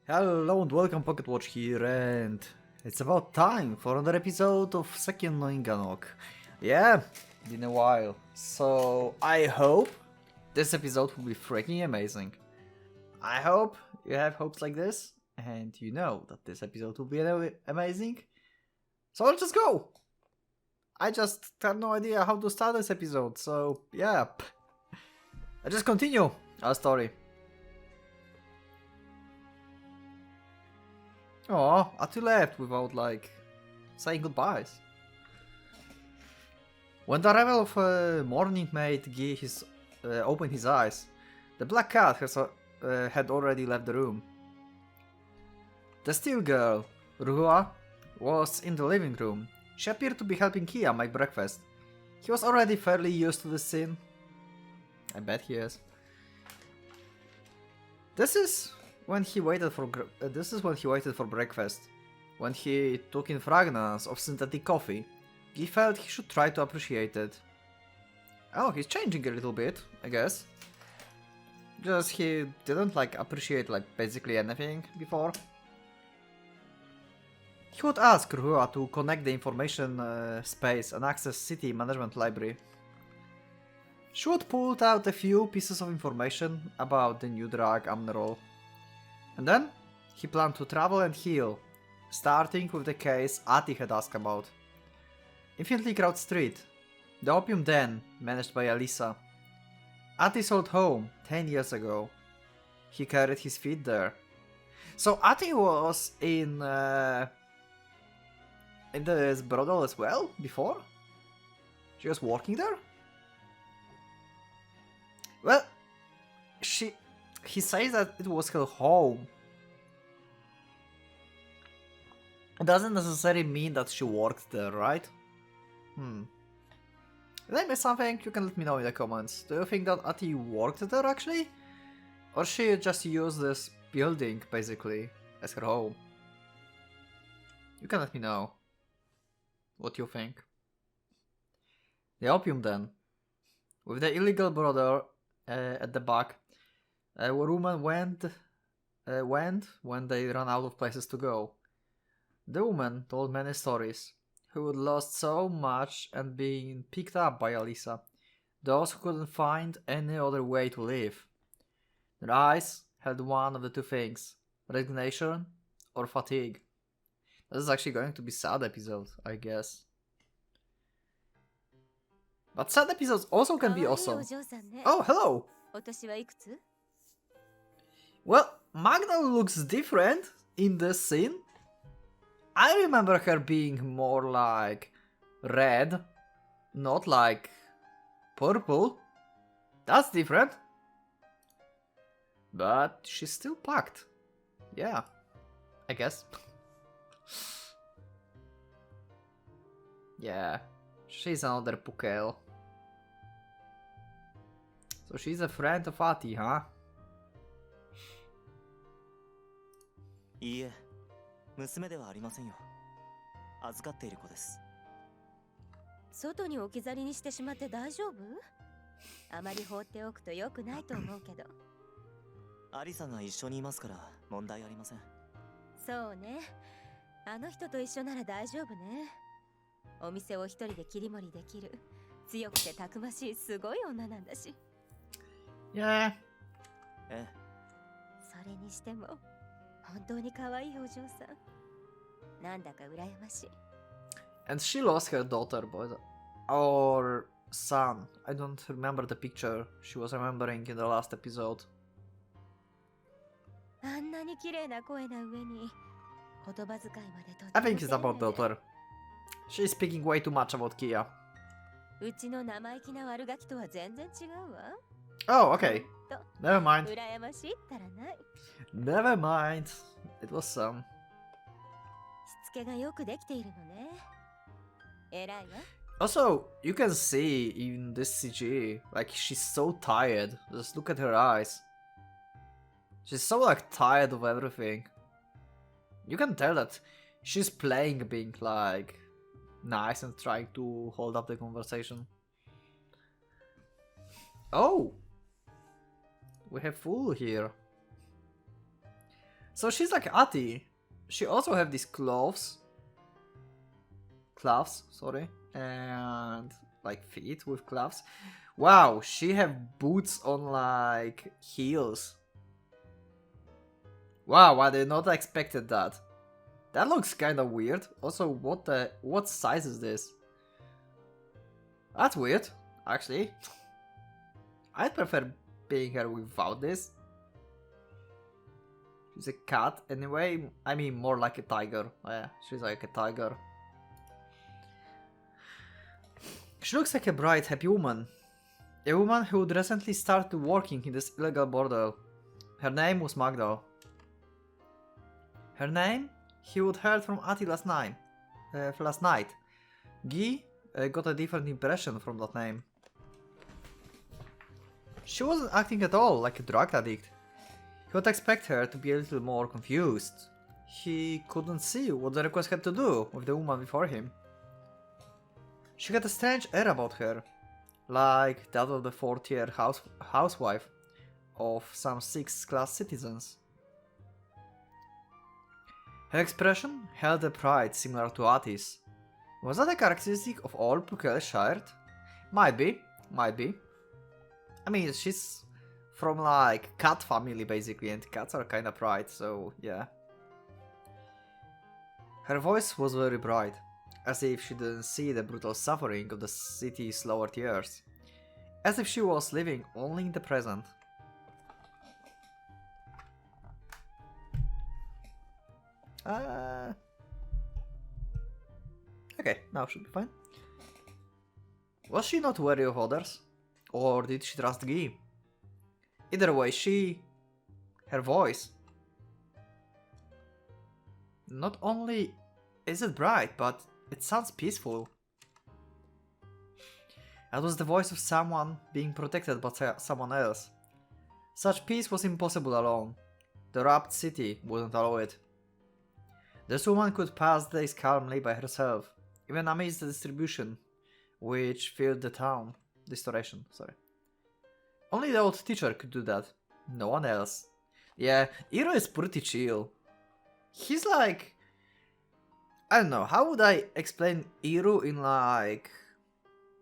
Hello and welcome, PocketWatch here, and it's about time for another episode of Sekien no Inganock. Yeah, been a while. So I hope this episode will be freaking amazing. I hope you have hopes like this, and you know that this episode will be amazing. So let's just go! I just have no idea how to start this episode, so yeah. Let's just continue our story. Oh, Atu left without, saying goodbyes. When the arrival of morning maid opened his eyes, the black cat had already left the room. The steel girl, Ruhua, was in the living room. She appeared to be helping Kia make breakfast. He was already fairly used to the scene. I bet he is. This is when he waited for breakfast. When he took in fragments of synthetic coffee, he felt he should try to appreciate it. Oh, he's changing a little bit, I guess. Just he didn't appreciate basically anything before. He would ask Ruhua to connect the information space and access city management library. She would pull out a few pieces of information about the new drug Amnerol. And then, he planned to travel and heal, starting with the case Ati had asked about. Infinitely Crowd Street, the opium den managed by Alisa. Ati's old home 10 years ago. He carried his feet there. So Ati was in this brothel as well before? She was working there? Well, he says that it was her home. It doesn't necessarily mean that she worked there, right? Did I miss something? You can let me know in the comments. Do you think that Ati worked there actually? Or she just used this building, basically, as her home? You can let me know what you think. The opium den. With the illegal brother at the back, a woman went when they ran out of places to go. The woman told many stories. Who had lost so much and been picked up by Alisa. Those who couldn't find any other way to live. Their eyes held one of the two things: resignation or fatigue. This is actually going to be a sad episode, I guess. But sad episodes also can be awesome. Oh, hello! Well, Magna looks different in this scene. I remember her being more like red, not like purple. That's different. But she's still packed. Yeah, I guess. Yeah, she's another Pukel. So she's a friend of Ati, huh? いいえ、娘ではありませんよ。預かっている子です。外に置き去りにしてしまって大丈夫？あまり放っておくと良くないと思うけど。アリサが一緒にいますから問題ありません。そうね。あの人と一緒なら大丈夫ね。お店を一人で切り盛りできる。強くてたくましいすごい女なんだし。Yeah. ええ。それにしても。本当に可愛いお嬢さん。なんだか羨ましい。And she lost her daughter, or son. I don't remember the picture she was remembering in the last episode. あんなに綺麗な声な上に言葉遣いまでとっても I think it's about daughter. She's speaking way too much about Kia. うちの生意気な悪ガキとは全然違うわ。 Oh, okay. Never mind. 羨ましいったらない。 Never mind. It was some. しつけがよくできているのね。偉いわ。 Also, you can see in this CG, she's so tired. Just look at her eyes. She's so tired of everything. You can tell that she's playing being nice and trying to hold up the conversation. Oh! We have Fool here. So she's like Ati. She also have these gloves, sorry, and like feet with gloves. Wow, she have boots on like heels. Wow, I did not expected that. That looks kind of weird. Also, what size is this? That's weird, actually. I'd prefer being her without this. She's a cat anyway. I mean, more like a tiger. Yeah, she's like a tiger. She looks like a bright, happy woman. A woman who would recently started working in this illegal bordel. Her name was Magda. Her name? He would heard from Ati last night. Guy got a different impression from that name. She wasn't acting at all like a drug addict. He would expect her to be a little more confused. He couldn't see what the request had to do with the woman before him. She had a strange air about her, like that of the fourth-year housewife of some sixth-class citizens. Her expression held a pride similar to Ati's. Was that a characteristic of all Pukele shared? Might be. I mean, she's from like cat family basically, and cats are kinda bright, so yeah. Her voice was very bright, as if she didn't see the brutal suffering of the city's lower tiers. As if she was living only in the present. Okay, now should be fine. Was she not wary of others? Or did she trust Guy? Either way, her voice. Not only is it bright, but it sounds peaceful. That was the voice of someone being protected by someone else. Such peace was impossible alone. The wrapped city wouldn't allow it. This woman could pass days calmly by herself, even amidst the distribution which filled the town. Restoration, sorry. Only the old teacher could do that. No one else. Yeah, Iro is pretty chill. He's like... I don't know, how would I explain Iro in like...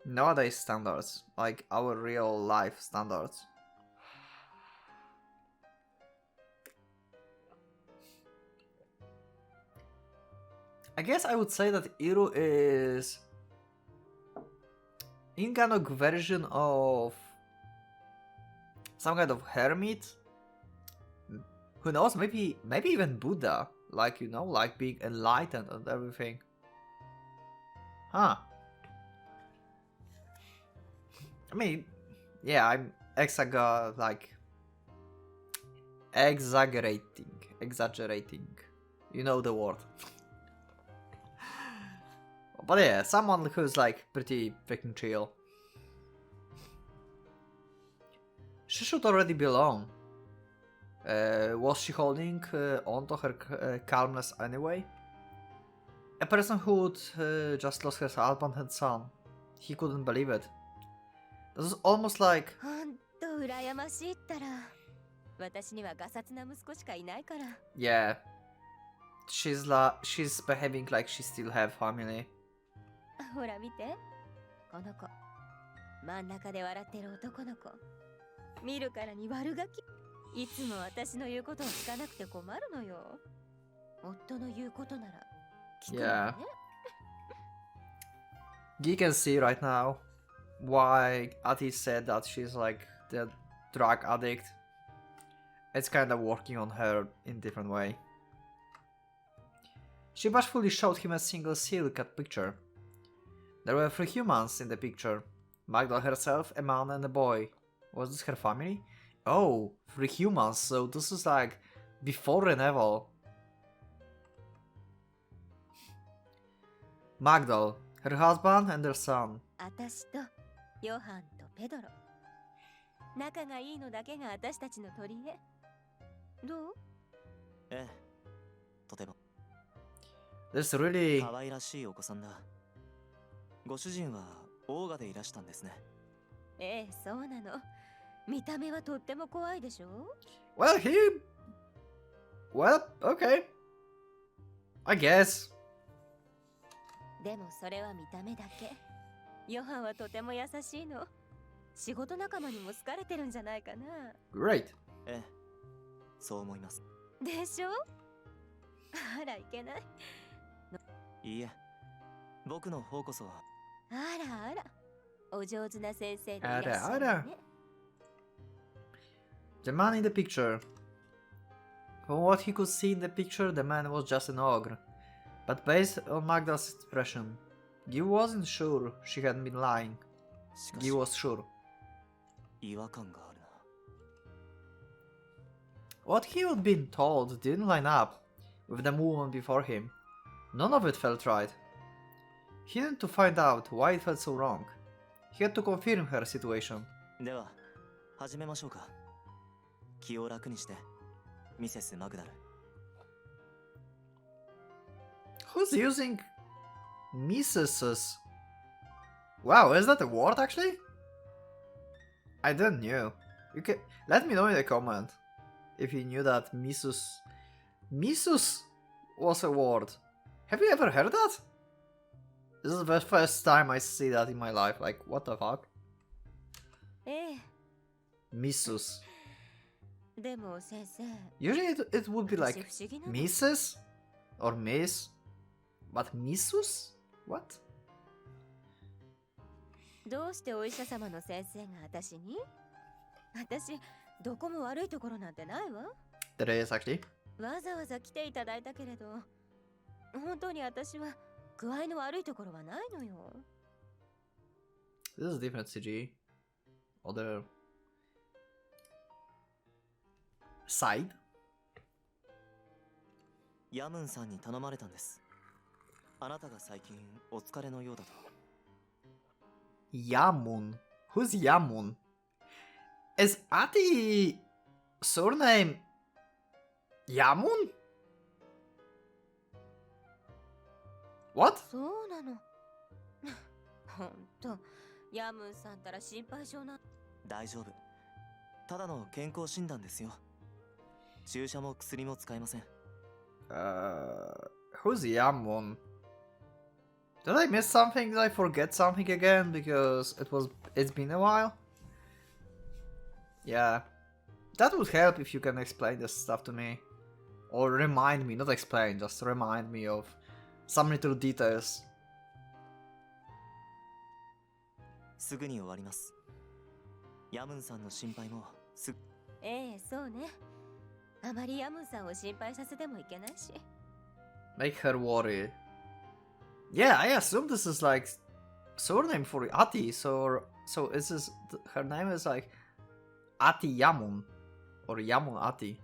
nowadays standards? Like our real life standards. I guess I would say that Iro is... Inganock version of some kind of hermit. Who knows? Maybe even Buddha. Like, you know, like being enlightened and everything. Huh. I mean, yeah, I'm exaggerating. You know the word. But yeah, someone who's like pretty freaking chill. She should already be alone. Was she holding on to her calmness anyway? A person who would just lost her husband and son. He couldn't believe it. This was almost like... Yeah. She's behaving like she still have family. ほら見て、この子、真ん中で笑ってる男の子。見るからに悪ガキ。いつも私の言うことを聞かなくて困るのよ。夫の言うことなら聞くのね。You can see right now why Ati said that she's like the drug addict. It's kind of working on her in a different way. She bashfully showed him a single seal-cut picture. There were 3 humans in the picture. Magda herself, a man and a boy. Was this her family? Oh, 3 humans, so this is like before Renewal. Magda, her husband and their son. 私とヨハンとペドロ。仲がいいのだけが私たちの取り柄。どう？ええ、とても。This really... 可愛らしいお子さんだ。ご主人はオーガでいらしたんですね。ええ、そうなの。見た目はとっても怖いでしょ？ Well, he Well, okay. I guess. でもそれは見た目だけ。ヨハンはとても優しいの。仕事仲間にも好かれてるんじゃないかな。Great. ええ、そう思います。でしょ？あらいけない。いいえ、僕の方こそ。あらあら、お上手な先生でいあらっしゃるらあら。ね。The man in the picture. From what he could see in the picture, the man was just an ogre. But based on Magda's expression, Guy wasn't sure she hadn't been lying. しか Guy し was sure. 違和感があるな。 What he had been told didn't line up with the movement before him. None of it felt right. He needed to find out why it felt so wrong. He had to confirm her situation. では始めましょうか。気を楽にして、ミセス・マグダル。 Who's using Mrs.? Wow, is that a word actually? I didn't know. You can let me know in the comment if you knew that Mrs. was a word. Have you ever heard that? This is the first time I see that in my life. Like, what the fuck? ええ、 Mrs. でも先生。 Usually it would be 私 like 不思議なの。 Mrs. or Miss. But Mrs.? What? どうしてお医者様の先生が私に？私、どこも悪いところなんてないわ。There is actually. わざわざ来ていただいたけれど、本当に私は具合の悪いところはないのよ。This is different CG. Other side. ヤムンさんに頼まれたんです。あなたが最近お疲れのようだと。 Yamun. Who's Yamun? Is Ati surname Yamun? What? そうなの。ほんと、ヤムンさんたら心配性な。大丈夫。ただの健康診断ですよ。注射も薬も使えません。Who's Yamun? Did I miss something? Did I forget something again? Because it's been a while. Yeah. That would help if you can explain this stuff to me. Or remind me, not explain, just remind me of some little details. すぐに終わります。ヤムンさんの心配もす。ええ、そうね。あまりヤムンさんを心配させてもいけないし。Make her worry. Yeah, I assume this is like surname for Ati, so this is her name is like Ati Yamun or Yamun Ati.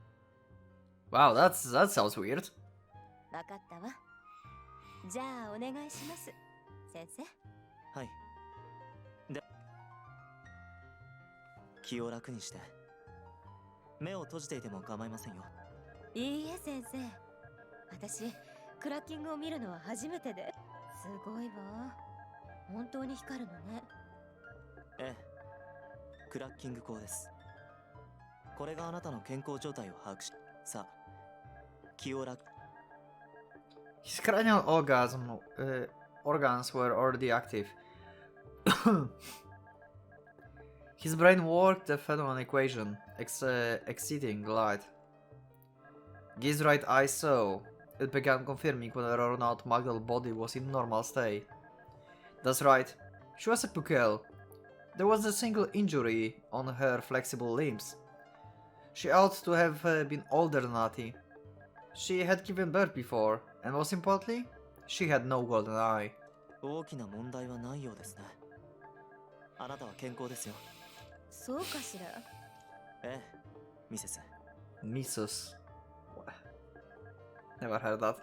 Wow, that sounds weird. わかったわ。じゃあお願いします、先生。はい。で、気を楽にして。目を閉じていても構いませんよ。いいえ、先生。私、クラッキングを見るのは初めてで。すごいわ。本当に光るのね。ええ。クラッキング光です。これがあなたの健康状態を把握し、さあ、気を楽。His cranial organs were already active. His brain worked the phenomenon equation, exceeding light. Guy's right eye saw. It began confirming whether or not Magdal's body was in normal state. That's right, she was a pukkel. There was a single injury on her flexible limbs. She ought to have been older than Ati. She had given birth before, and most importantly, she had no golden eye. 大きな問題はないようですね。あなたは健康ですよ。そうかしら。ええ、ミセス。Mrs. Never heard that.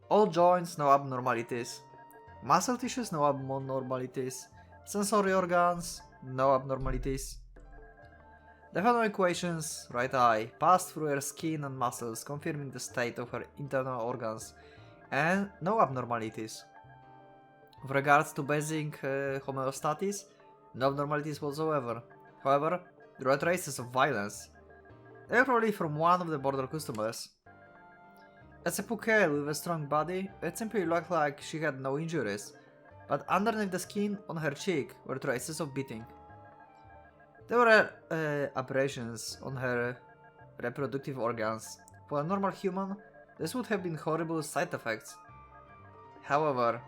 All joints, no abnormalities. Muscle tissues, no abnormalities. Sensory organs, no abnormalities. The following equations, right eye, passed through her skin and muscles, confirming the state of her internal organs, and no abnormalities. With regards to basic homeostasis, no abnormalities whatsoever. However, there were traces of violence. They were probably from one of the border customers. As a pukkel with a strong body, it simply looked like she had no injuries, but underneath the skin on her cheek were traces of beating. There were abrasions on her reproductive organs. For a normal human, this would have been horrible side effects. However,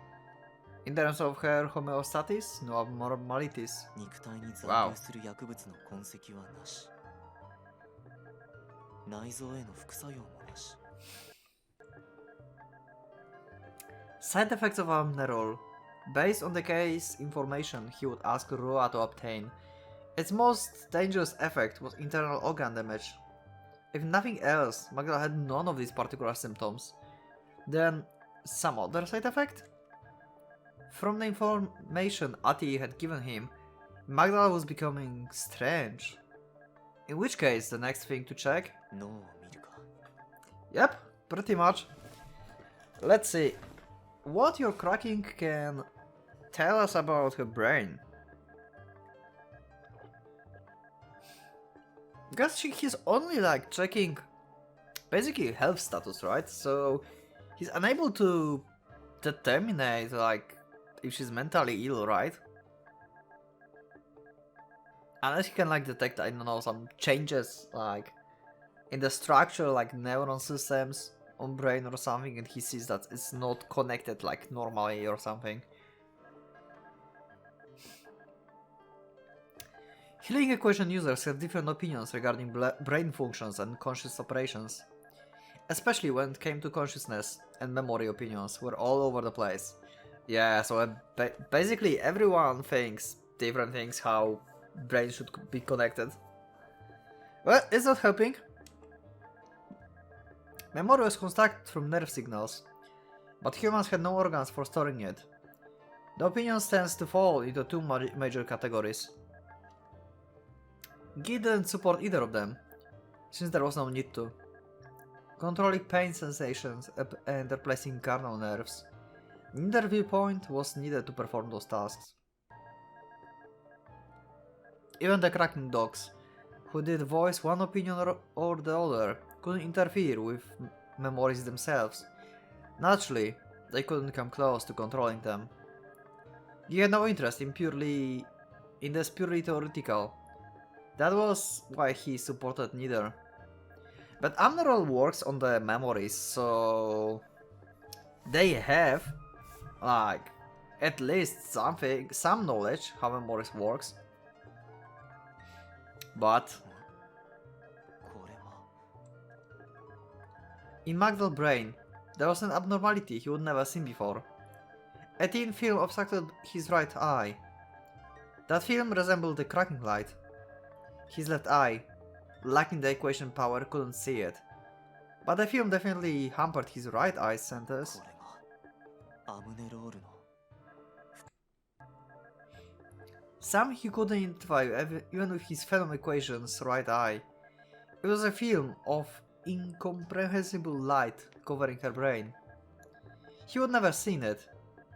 in terms of her homeostasis, no abnormalities. 肉体に残 Wow. 留する薬物の痕跡はなし。内臓への副作用もなし。 Side effects of Amnerol. Based on the case information he would ask Roa to obtain, its most dangerous effect was internal organ damage. If nothing else, Magdala had none of these particular symptoms. Then, some other side effect? From the information Ati had given him, Magdala was becoming strange. In which case, the next thing to check? 脳を見るか。 Yep, pretty much. Let's see. What your cracking can tell us about her brain? Because he's only like checking basically health status, right? So he's unable to determine like if she's mentally ill, right? Unless he can like detect, I don't know, some changes like in the structure, like neuron systems on brain or something, and he sees that it's not connected like normally or something. Healing equation users have different opinions regarding brain functions and conscious operations. Especially when it came to consciousness and memory, opinions were all over the place. Yeah, so basically everyone thinks different things how brains should be connected. Well, it's not helping. Memory was constructed from nerve signals, but humans had no organs for storing it. The opinion tends to fall into two major categories. Guy didn't support either of them, since there was no need to. Controlling pain sensations and replacing carnal nerves. Neither viewpoint was needed to perform those tasks. Even the cracking dogs, who did voice one opinion or the other, couldn't interfere with memories themselves. Naturally, they couldn't come close to controlling them. He had no interest in this purely theoretical. That was why he supported neither. But Amnerol works on the memories, so they have like at least some knowledge how memories works. But これは。 in Magdal's brain, there was an abnormality he would never seen before. A thin film obstructed his right eye. That film resembled a cracking light. His left eye, lacking the equation power, couldn't see it. But the film definitely hampered his right eye's centers. これがアムネロールの。 Some he couldn't identify even with his film equation's right eye. It was a film of incomprehensible light covering her brain. He would never seen it.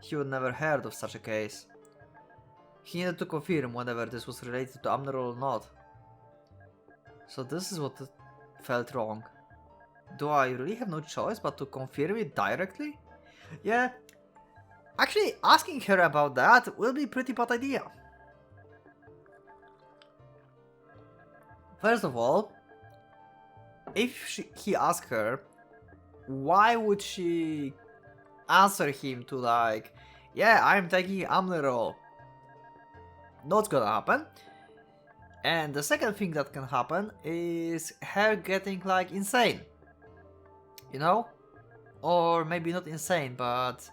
He would never heard of such a case. He needed to confirm whether this was related to Amnerol or not. So this is what felt wrong. Do I really have no choice but to confirm it directly? Yeah. Actually, asking her about that will be a pretty bad idea. First of all, if he asked her, why would she answer him to like, yeah, I'm taking Amnerol? Not gonna happen. And the second thing that can happen is her getting like insane. You know? Or maybe not insane, but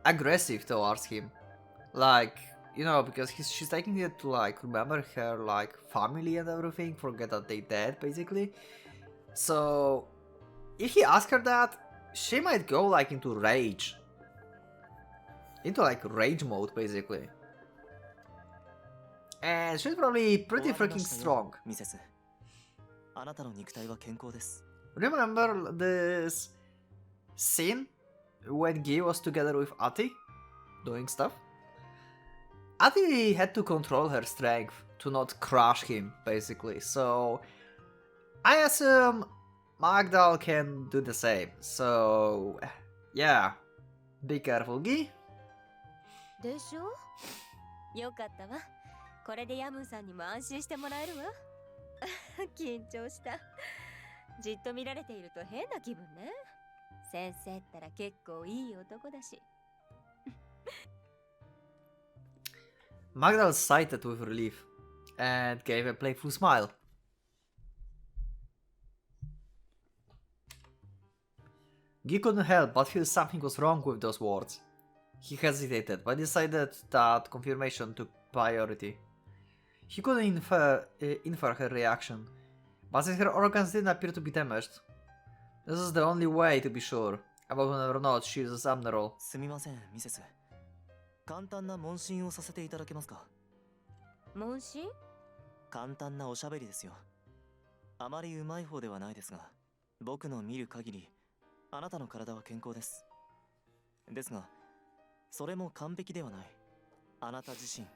aggressive towards him. Like, you know, because she's taking it to like remember her like family and everything, forget that they dead basically. So if he asks her that, she might go like into rage. Into like rage mode basically. And she's probably pretty freaking strong. ミセス。あなたの肉体は健康です。 Remember this scene when Guy was together with Ati doing stuff? Ati had to control her strength to not crush him, basically. So I assume Magdal can do the same, so yeah, be careful, Gi. でしょ？よかったわ。これでヤムンさんにも安心してもらえるわ。緊張した。じっと見られていると変な気分ね。先生ったら結構いい男だし。Magdal sighed with relief and gave a playful smile. Guy couldn't help but feel something was wrong with those words. He hesitated, but decided that confirmation took priority. He couldn't infer her reaction, but since her organs didn't appear to be damaged, this is the only way to be sure about whether or not she is abnormal. すみません、ミセス。簡単な問診をさせていただけますか？問診？簡単なおしゃべりですよ。あまりうまい方ではないですが、僕の見る限り、あなたの体は健康です。ですが、それも完璧ではない。あなた自身、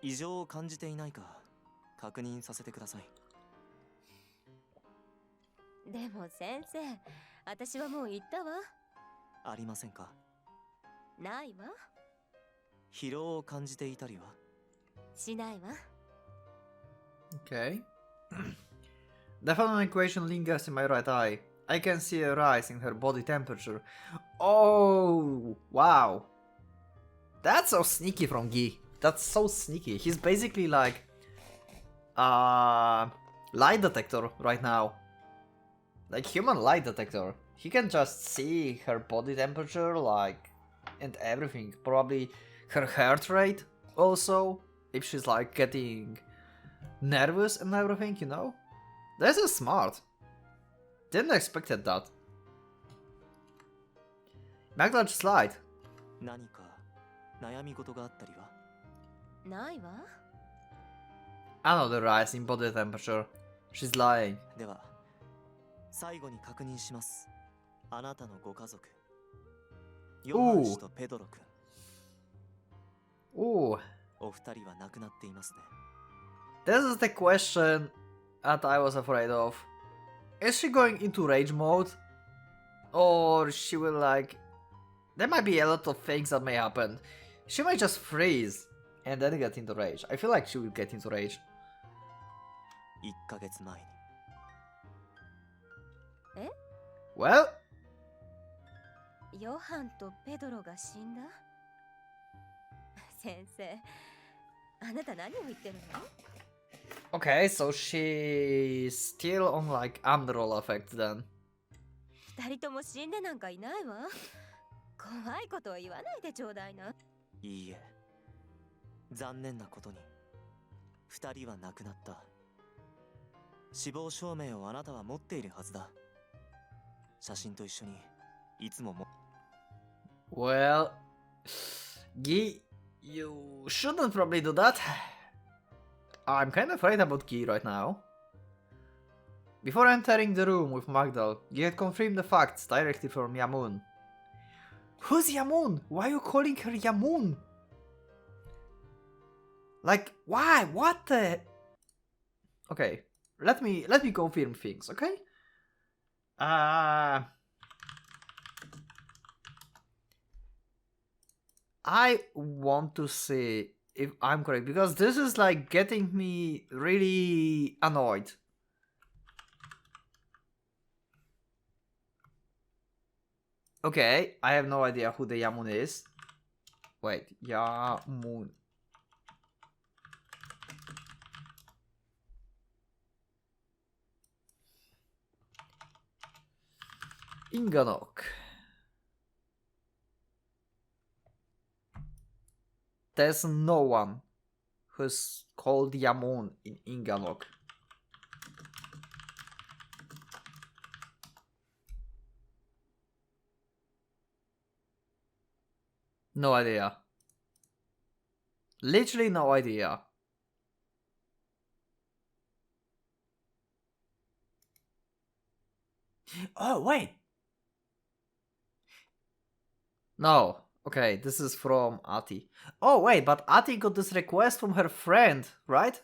異常を感じていないか、確認させてください。でも先生、私はもう言ったわ。ありませんか？ないわ。疲労を感じていたりは？しないわ。Okay. The following equation lingers in my right eye. I can see a rise in her body temperature. Oh, wow. That's so sneaky from Guy. That's so sneaky. He's basically like lie detector right now. Like human lie detector. He can just see her body temperature, like, and everything. Probably her heart rate also, if she's like getting nervous and everything, you know? This is smart. Didn't expect that. Magdal just lied. 何か悩み事があったりは？ないわ。Another rise in body temperature. She's lying. では、最後に確認します。あなたのご家族。ヨハン氏とペドロ君。Ooh. お二人は亡くなっていますね。This is the question that I was afraid of. Is she going into rage mode? Or she will like... There might be a lot of things that may happen. She might just freeze and then get into rage. I feel like she will get into rage. 1ヶ月前に。え？ Well... ヨハンとペドロが死んだ？先生、あなた何を言ってるの？ Okay, so she's still on like Underall effect then. 二人とも死んでなんかいないわ。怖いことを言わないでちょうだいな。いいえ。残念なことに、二人は亡くなった。死亡証明をあなたは持っているはずだ。写真と一緒に、いつもも。Well... Guy, you shouldn't probably do that. I'm kind of afraid about Guy right now. Before entering the room with Magdal, Guy had confirmed the facts directly from Yamun. Who's Yamun? Why are you calling her Yamun? Like, why? What the... Okay, let me confirm things, okay? I want to see if I'm correct, because this is like getting me really annoyed. Okay, I have no idea who the Yamun is. Wait, Yamun. Inganock. There's no one who's called Yamun in Inganock. No idea. Literally no idea. Oh, wait. No. Okay, this is from Ati. Oh, wait, but Ati got this request from her friend, right?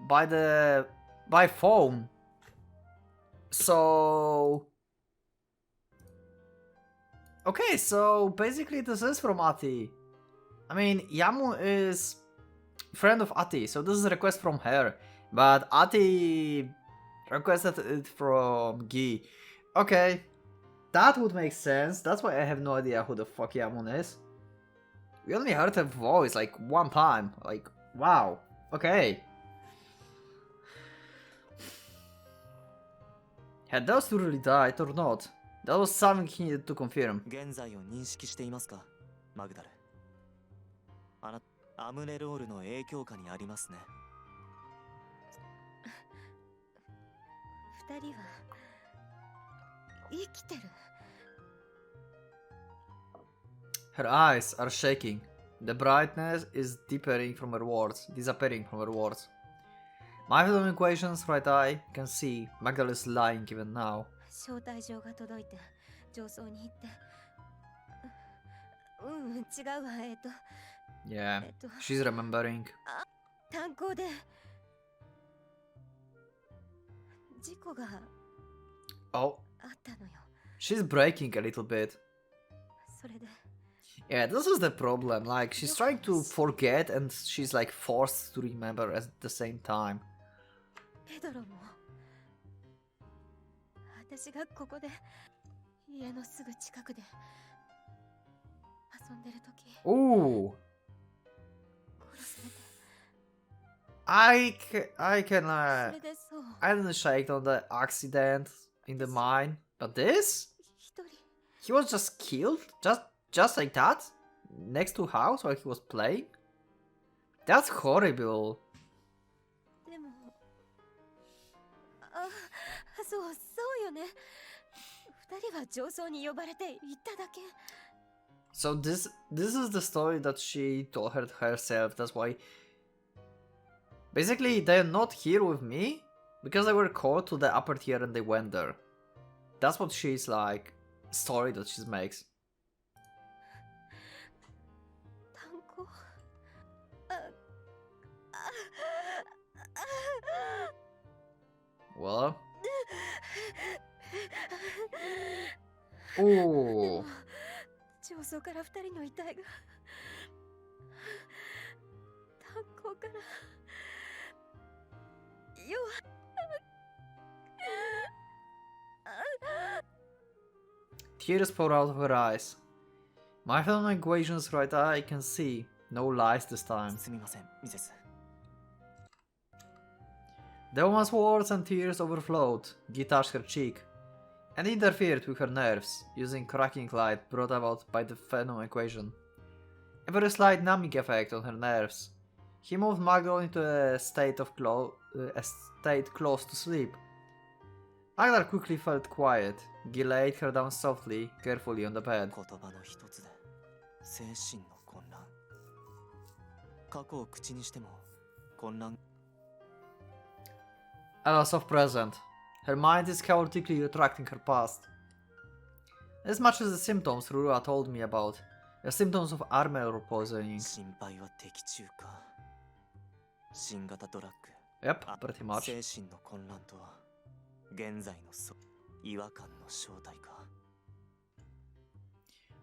by phone. So okay, so basically this is from Ati. I mean, Yamu is friend of Ati, so this is a request from her. But Ati requested it from Gi. Okay, that would make sense. That's why I have no idea who the fuck Yamun is. We only heard her voice like one time. Like, wow. Okay. Had those two really died or not? That was something he needed to confirm. 現在を認識していますか、マグダル。アムネロールの影響下にありますね。二人は生きてる。Her eyes are shaking. The brightness is disappearing from her words. My film equations right eye can see Magdal is lying even now. 招待状が届いて上層に行って。違うわ。Yeah, she's remembering. 炭鉱で事故が Oh, あったのよ。 she's breaking a little bit. それで Yeah, this is the problem. Like, she's trying to forget and she's like forced to remember at the same time. ペドロも私がここで家のすぐ近くで遊んでる時 Ooh, 殺されて I can それでそう I didn't shake on the accident in the mine, but this? 一人 He was just killed? Just like that? Next to house while he was playing? That's horrible. でもそうよね。二人は上層に呼ばれて行っただけ。 So this is the story that she told herself. That's why basically they're not here with me because they were called to the upper tier and they went there. That's what she's like story that she makes. 炭鉱Well. Ooh. 上層から二人の遺体が炭鉱からTears pour out of her eyes. My film equations right eye can see. No lies this time. すみません、ミセス。 The woman's words and tears overflowed. Guy touched her cheek and interfered with her nerves, using cracking light brought about by the Phenom equation. A very slight numbing effect on her nerves. He moved Magdal into a state close to sleep. Magdal quickly felt quiet. Guy laid her down softly, carefully on the bed. 言葉の一つで精神の混乱。過去を口にしても混乱。 A loss of present. Her mind is chaotically retracting her past. As much as the symptoms Rura told me about, the symptoms of armor poisoning. 心配は的中か。新型ドラッグ。 Yep, pretty much. 精神の混乱とは現在の違和感の正体か。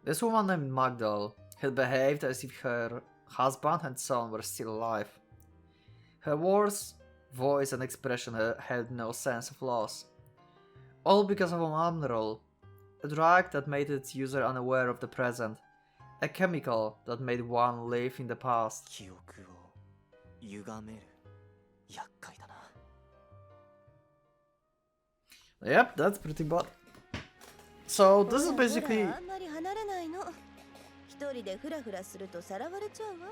This woman named Magdal had behaved as if her husband and son were still alive. Her words, voice and expression held no sense of loss. All because of an amneral, a drug that made its user unaware of the present, a chemical that made one live in the past. 記憶を歪める厄介だな。 Yep, that's pretty bad. So this is basically... あんまり離れないの。一人でフラフラするとさらわれちゃうわ。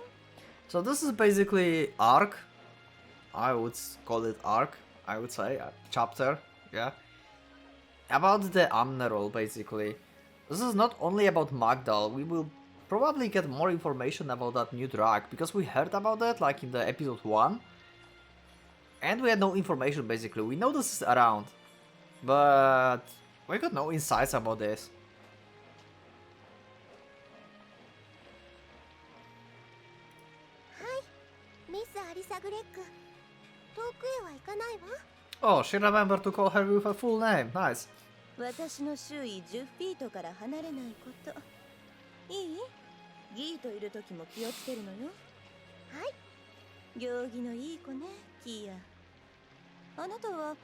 So this is basically arc. I would call it arc, I would say, chapter, yeah. About the Amnerol, basically. This is not only about Magdal, we will probably get more information about that new drug, because we heard about that, like in the episode 1. And we had no information, basically. We know this is around, but we got no insights about this. ミス・アリサ・グレッグ。遠くへは行かないわ。 Oh, she remembered to call her with her full name. Nice. 私の周囲10フィートから離れないこと。いい？ギーといる時も気をつけるのよ。はい。行儀のいい子ね、キーヤ。あなたは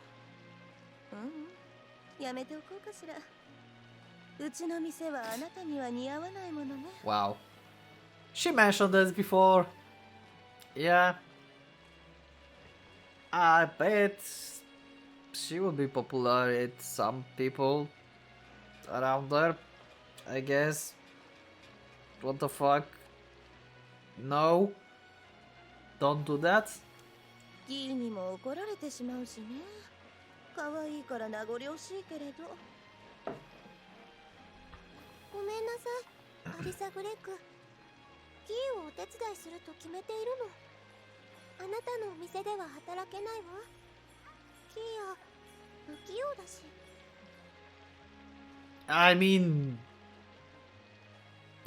やめておこうかしら。うちの店はあなたには似合わないものね。 Wow. She mentioned this before. Yeah. I bet she will be popular with some people around there. I guess. What the fuck? No. Don't do that. ギーにも怒られてしまうしね。可愛いから名残惜しいけれど。ごめんなさい、アリサ・グレッグ。ギーをお手伝いすると決めているの。あなたのお店では働けないわ。ギーや不器用だし。 I mean,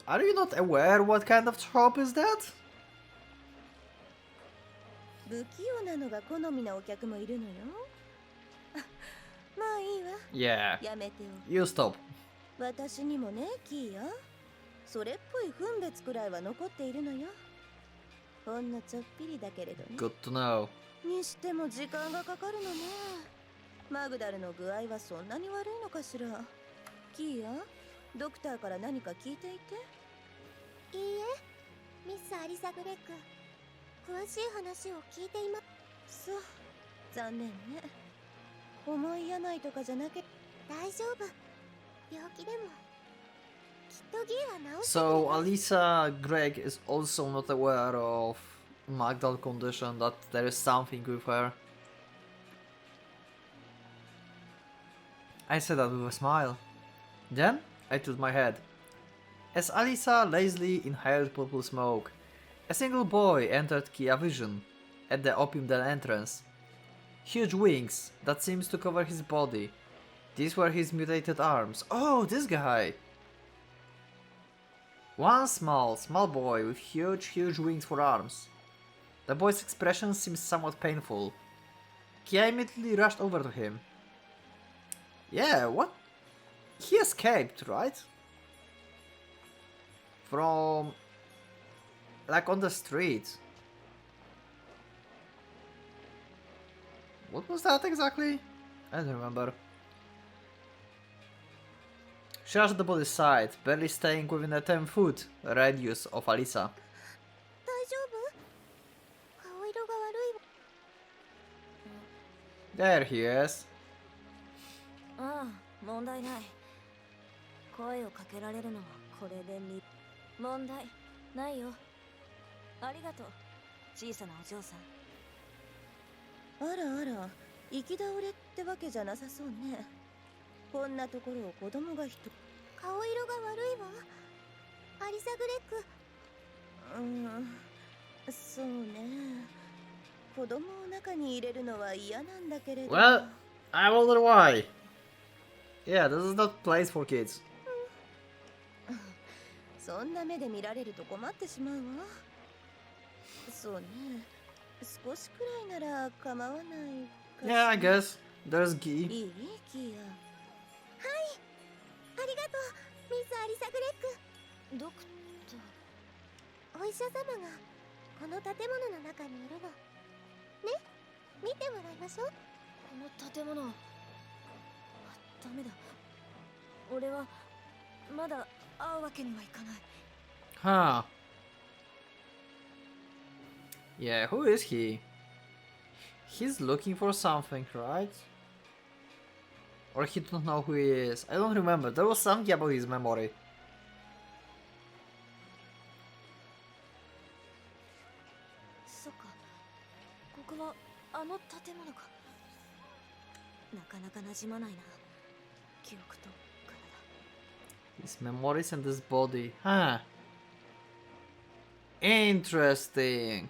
are you not aware what kind of shop is that? 不器用なのが好みなお客もいるのよ。まあいいわ。 Yeah. やめておく。 You stop. 私にもね、キーや。それっぽい分別くらいは残っているのよ。ほんのちょっぴりだけれどね。 Good to know. にしても時間がかかるのね。マグダルの具合はそんなに悪いのかしら。キーや、ドクターから何か聞いていて。いいえ、ミス・アリサ・グレッグ。詳しい話を聞いています。そう、残念ね。重い病とかじゃなけ。大丈夫。病気でもきっとギーは治してくれる。 So Alisa Greg is also not aware of Magdal's condition, that there is something with her. I said that with a smile. Then I tilted my head. As Alisa lazily inhaled purple smoke, a single boy entered Kia vision at the opium den entrance. Huge wings that seemed to cover his body. These were his mutated arms. Oh, this guy! One small boy with huge wings for arms. The boy's expression seemed somewhat painful. Kia immediately rushed over to him. Yeah, what? He escaped, right? From... like on the street. What was that exactly? I don't remember. She rushed the body's side, barely staying within a 10-foot radius of Alisa. 大丈夫？顔色が悪いわ。 There he is. ああ、問題ない。声をかけられるのはこれで問題ないよ。ありがとう、小さなお嬢さん。あらあら、行き倒れってわけじゃなさそうね。こんなところを子供が顔色が悪いわ。アリサ・グレッグ。そうね。子供を中に入れるのは嫌なんだけれど。 Well, I wonder why. Yeah, this is not place for kids. そんな目で見られると困ってしまうわ。そうね。少しくらいなら構わないかしら。 Yeah, I guess. There's Gi. いい？キーヤ。はい。ありがとう、ミス・アリサ・グレッグ。ドクター。お医者様がこの建物の中にいるの。ね、見てもらいましょう。この建物。ダメだ。俺はまだ会うわけにはいかない。 Huh. Yeah, who is he? He's looking for something, right? Or he don't know who he is. I don't remember. There was something about his memory. そっか。ここはあの建物か。なかなか馴染まないな。記憶と体。 His memories and his body. Huh. Interesting.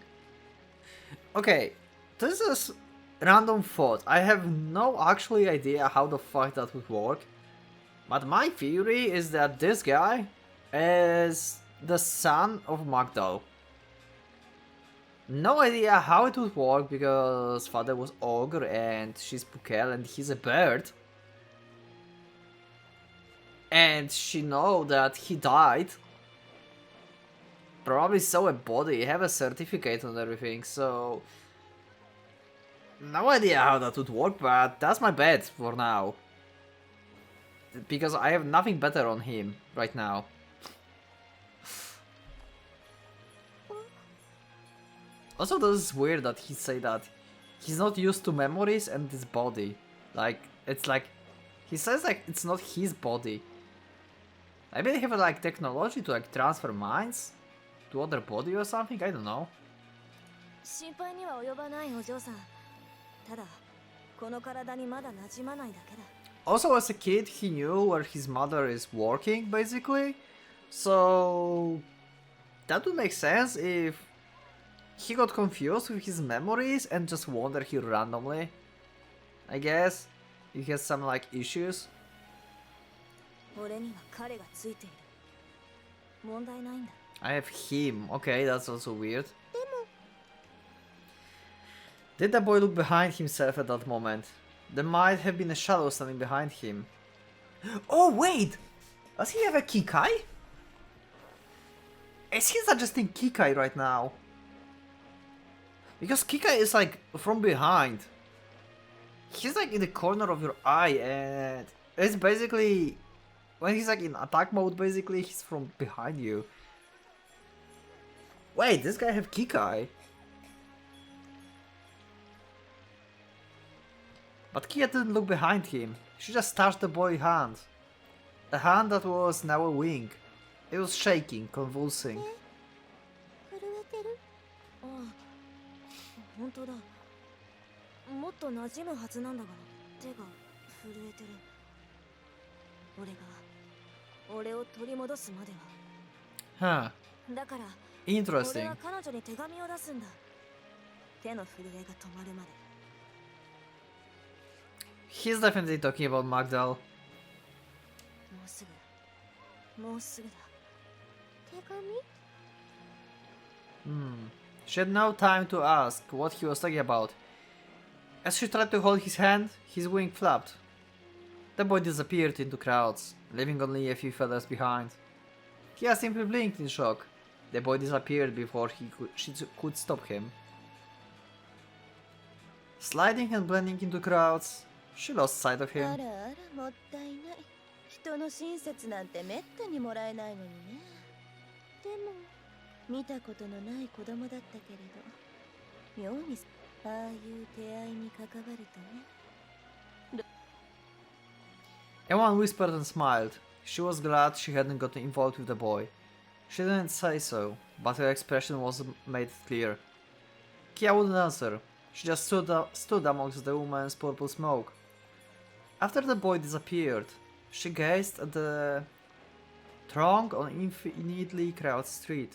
Okay, this is random thought. I have no actually idea how the fuck that would work. But my theory is that this guy is the son of Magdal. No idea how it would work because father was ogre and she's Pukel and he's a bird. And she know that he died. Probably saw a body, have a certificate and everything, so... No idea how that would work, but that's my bet for now. Because I have nothing better on him right now. Also, this is weird that he say that he's not used to memories and this body. Like, it's like... He says like it's not his body. Maybe they have like technology to like transfer minds to other body or something, I don't know. 心配には及ばないお嬢さん。ただ、この体にまだ馴染まないだけだ。 Also, as a kid, he knew where his mother is working, basically. So that would make sense if he got confused with his memories and just wandered here randomly. I guess he has some like issues. 俺には彼がついている。問題ないんだ。 I have him. Okay, that's also weird. Did the boy look behind himself at that moment? There might have been a shadow standing behind him. Oh wait! Does he have a Kikai? Is he suggesting Kikai right now? Because Kikai is like from behind. He's like in the corner of your eye and it's basically... When he's like in attack mode, basically he's from behind you. Wait, this guy have Kikai? But Kia didn't look behind him. She just touched the boy's hand. A hand that was now a wing. It was shaking, convulsing. 震えてる？ああ、本当だ。もっと馴染むはずなんだが、手が震えてる。俺を取り戻すまでは。Huh. だから、Interesting. 俺は彼女に手紙を出すんだ。手の震えが止まるまで。 He's definitely talking about Magdal. もうすぐだ。手紙？ She had no time to ask what he was talking about. As she tried to hold his hand, his wing flapped. The boy disappeared into crowds, leaving only a few feathers behind. Kia simply blinked in shock. The boy disappeared before she could stop him. Sliding and blending into crowds, she lost sight of あ him. らあら、もったいない。人の親切なんてめったにもらえないのにね。でも、見たことのない子供だったけれど、妙にああいう出会いに関わるとね。 Everyone whispered and smiled. She was glad she hadn't gotten involved with the boy. She didn't say so, but her expression was made clear. Kia wouldn't answer. She just stood amongst the woman's purple smoke. After the boy disappeared, she gazed at the throng on infinitely crowded street.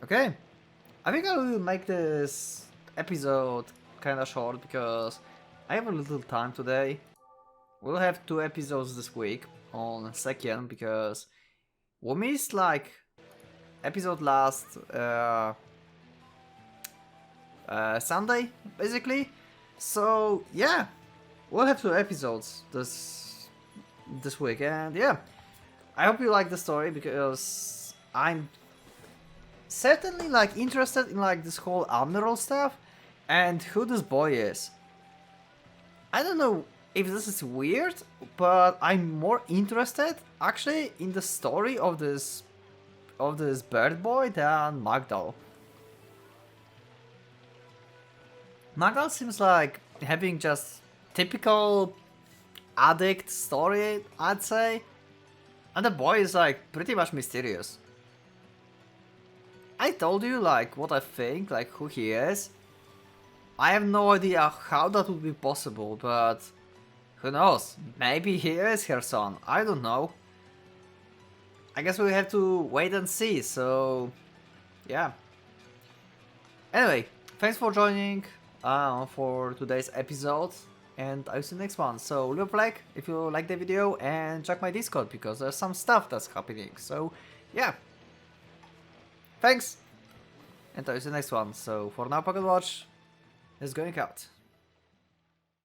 Okay, I think I will make this episode kinda short because I have a little time today. We'll have 2 episodes this week on Sekien because we missed like episode last Sunday basically. So yeah, we'll have 2 episodes this week, and yeah, I hope you like the story because I'm certainly like interested in like this whole Admiral stuff and who this boy is. I don't know if this is weird, but I'm more interested actually in the story of this bird boy than Magdal. Magdal seems like having just typical addict story, I'd say, and the boy is like pretty much mysterious. I told you like what I think, like who he is. I have no idea how that would be possible, but who knows, maybe he is her son, I don't know. I guess we have to wait and see, so yeah. Anyway, thanks for joining for today's episode and I'll see you next one. So leave a like if you like the video and check my Discord because there's some stuff that's happening. So yeah, thanks, and I'll see you next one. So for now, Pocket Watch is going out.